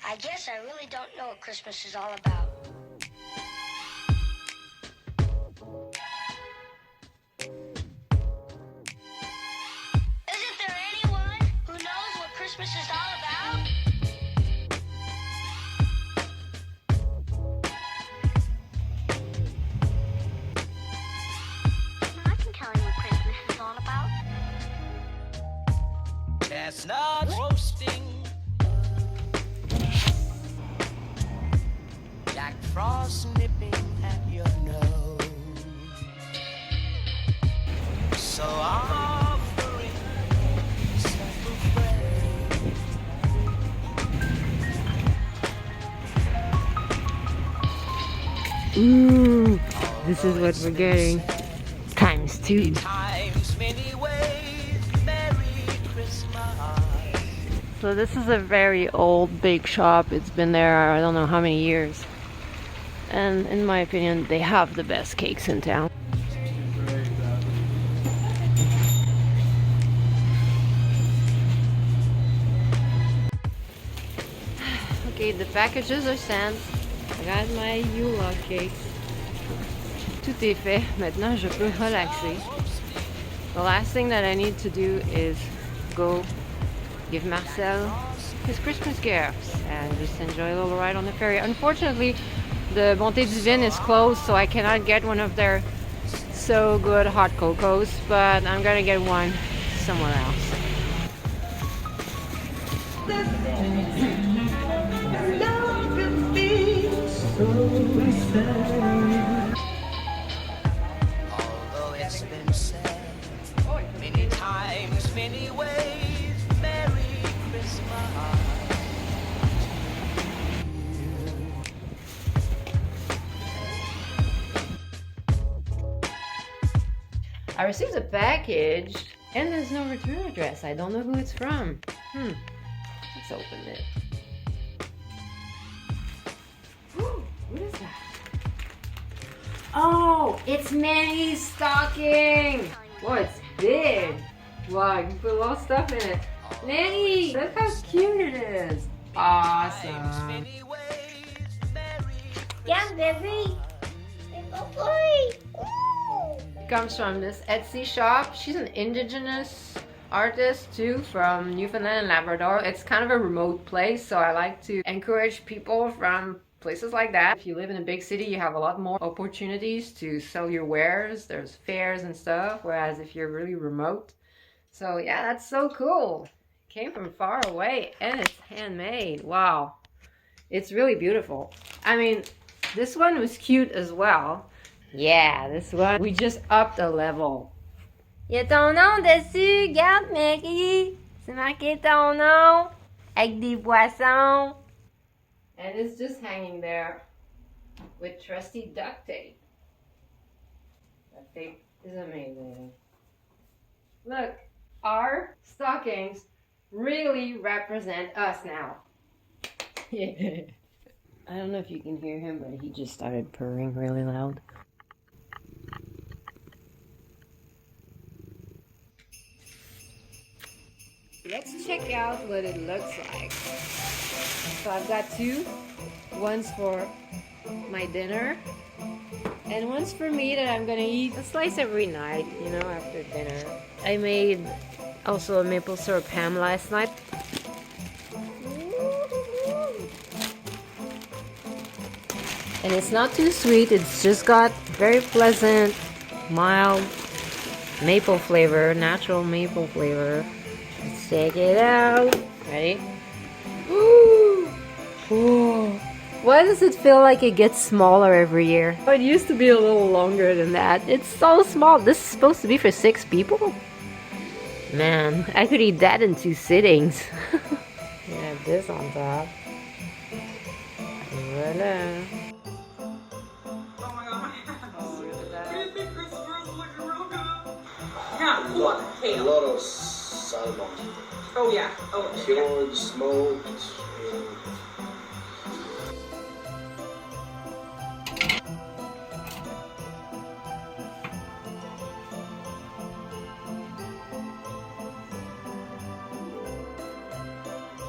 I guess I really don't know what Christmas is all about. Isn't there anyone who knows what Christmas is all about? I can tell you what Christmas is all about. Chestnuts roasting, Jack Frost nipping at your nose. So offering simple praise. Ooh, this is what we're getting. Times two. Times many ways, Merry Christmas. So this is a very old big shop. It's been there I don't know how many years. And in my opinion, they have the best cakes in town. Okay, the packages are sent. I got my Yule cakes. Tout est fait. Maintenant, je peux relaxer. The last thing that I need to do is go give Marcel his Christmas gifts and just enjoy a little ride on the ferry. Unfortunately, the Bonté Divine is closed, so I cannot get one of their so good hot cocos, but I'm gonna get one somewhere else. Although it's been said many times, many ways, Merry Christmas. I received a package and there's no return address. I don't know who it's from. Let's open it. Ooh, what is that? Oh, it's Manny's stocking. Whoa, it's big. Wow, you can put a lot of stuff in it. Manny, look how cute it is. Awesome. Many ways, Merry Yeah, baby. It's a boy. It comes from this Etsy shop. She's an indigenous artist too from Newfoundland and Labrador. It's kind of a remote place, so I like to encourage people from places like that. If you live in a big city, you have a lot more opportunities to sell your wares. There's fairs and stuff, whereas if you're really remote. So yeah, that's so cool. Came from far away and it's handmade. Wow. It's really beautiful. I mean, this one was cute as well. Yeah, this one. We just upped a level. Il y a ton nom dessus. Regarde, Maggie. C'est marqué ton nom. Avec des poissons. And it's just hanging there with trusty duct tape. That tape is amazing. Look, our stockings really represent us now. I don't know if you can hear him, but he just started purring really loud. Let's check out what it looks like. So I've got two. One's for my dinner and one's for me that I'm gonna eat a slice every night, you know, after dinner. I made also a maple syrup ham last night. And it's not too sweet, it's just got very pleasant, mild maple flavor, natural maple flavor. Let's check it out. Ready? Ooh. Ooh. Why does it feel like it gets smaller every year? Oh, it used to be a little longer than that. It's so small. This is supposed to be for 6 people? Man, I could eat that in 2 sittings. Yeah, this on top. Voila. A lot of salmon. Oh yeah. Oh yeah. Cured, smoked.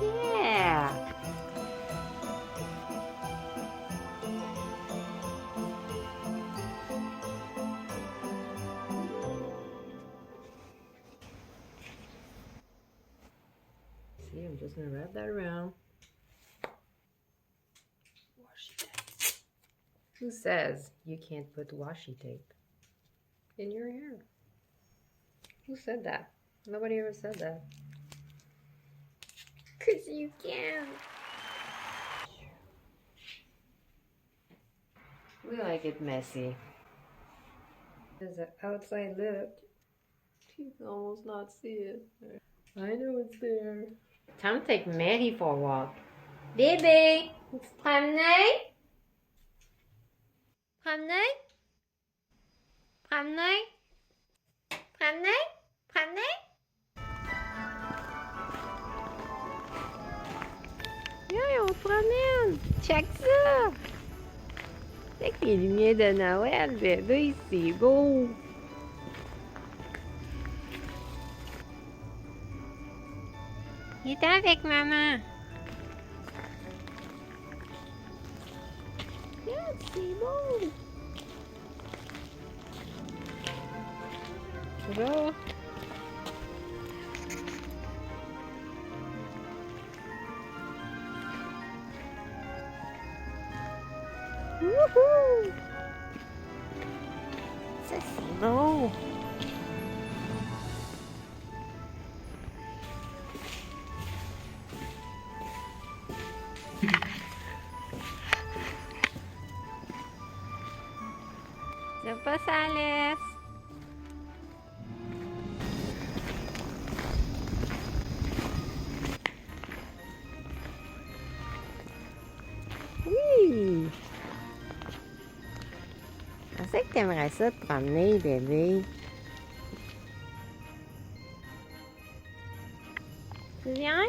Yeah. gonna wrap that around. Washi tape. Who says you can't put washi tape in your hair? Who said that? Nobody ever said that. 'Cause you can. We like it messy. There's an outside look. You can almost not see it. I know it's there. Time to take Mary for a walk. Baby, it's promener. Promener? Promener? Promener? Promener? Viens, on se promène. Check ça. Avec les lumières de Noël, bébé, c'est beau. Il est avec maman. Regarde, c'est beau. Bonjour. Wouhou! Ça, c'est beau. C'est pas ça, laisse. Oui! Je pensais que t'aimerais ça te promener, bébé. Tu viens?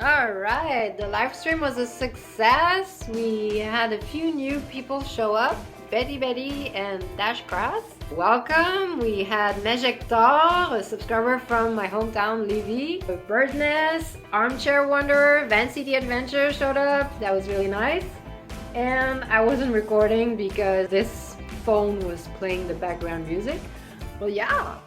Alright, the live stream was a success. We had a few new people show up, Betty and Dash Cross. Welcome. We had Mejector, a subscriber from my hometown, Livy. Birdness, Armchair Wanderer, Vancy the Adventure showed up. That was really nice. And I wasn't recording because this phone was playing the background music. Well, yeah,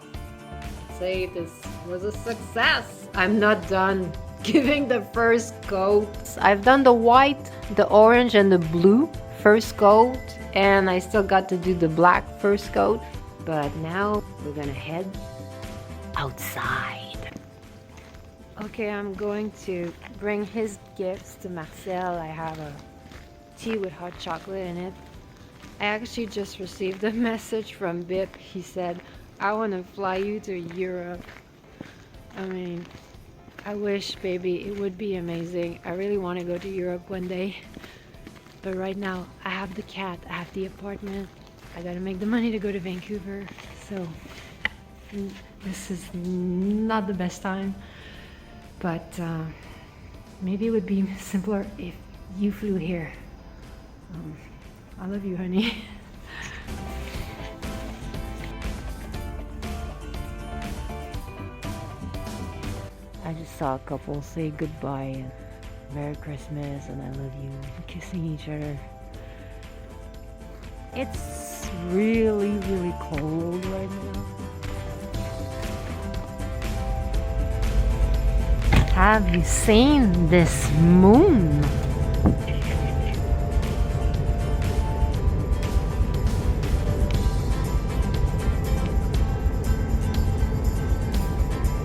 say this was a success. I'm not done giving the first coat. I've done the white, the orange, and the blue first coat, and I still got to do the black first coat. But now we're gonna head outside. Okay, I'm going to bring his gifts to Marcel. I have a tea with hot chocolate in it. I actually just received a message from Bip. He said, I want to fly you to Europe. I mean, I wish, baby, it would be amazing. I really want to go to Europe one day. But right now, I have the cat, I have the apartment. I gotta make the money to go to Vancouver. So, this is not the best time. But maybe it would be simpler if you flew here. I love you, honey. I just saw a couple say goodbye and Merry Christmas and I love you, kissing each other. It's really, really cold right now. Have you seen this moon?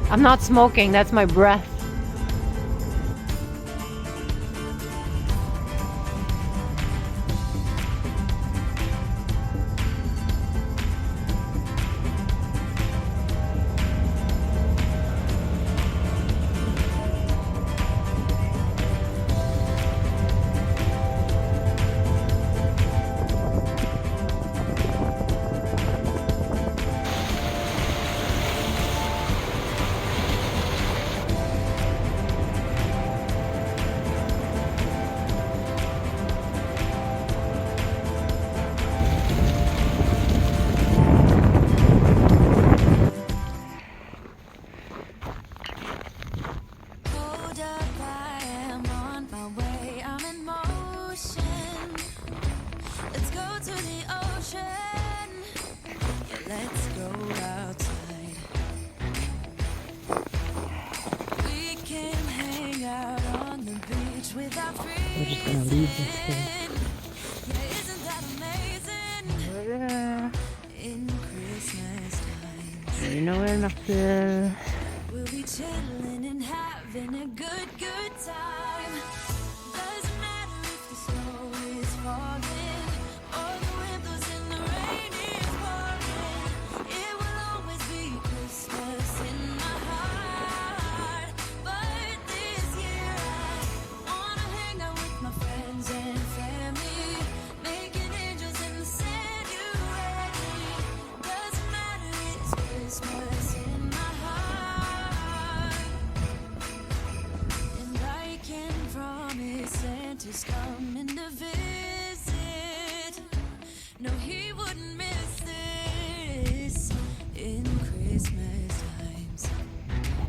I'm not smoking, that's my breath. cold outside. We can hang out on the beach without freezing. We're just gonna leave this thing. Yeah, isn't that amazing? Yeah. In Christmas time, You know enough. we'll be chilling and having a good time. Doesn't matter if the snow is falling or the wind blows and the rain is pouring. It will always be Christmas in my heart. But this year I wanna hang out with my friends and family, making angels in the sand. You ready? Doesn't matter, it's Christmas in my heart. And I can promise Santa's coming to visit. No, he wouldn't miss this in Christmas times.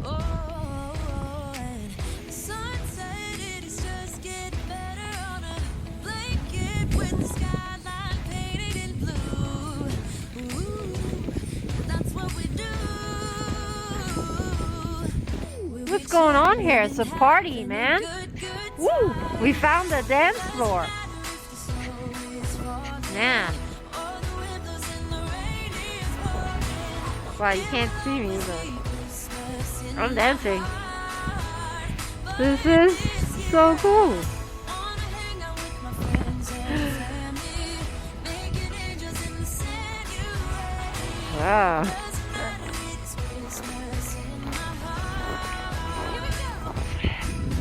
Oh, and the sun said it is just getting better on a blanket with the skyline painted in blue. Ooh, that's what we do. What's going on here? It's a party, man. Woo! We found the dance floor. Man. Wow, you can't see me, but I'm dancing. This is so cool. Wow.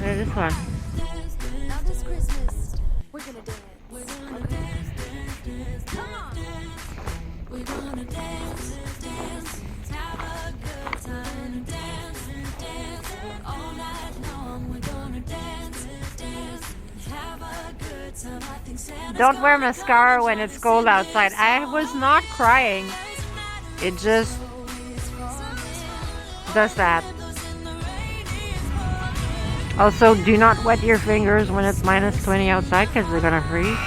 There's this one. Now this Christmas, we're gonna dance. We're gonna dance. Come on. We're gonna dance, have a good time. Dance, all night long. We're gonna dance, have a good time. I think Santa's Don't wear gonna mascara come when just it's cold to outside. I was not crying. It just does that. Also, do not wet your fingers when it's -20 outside because they're gonna freeze.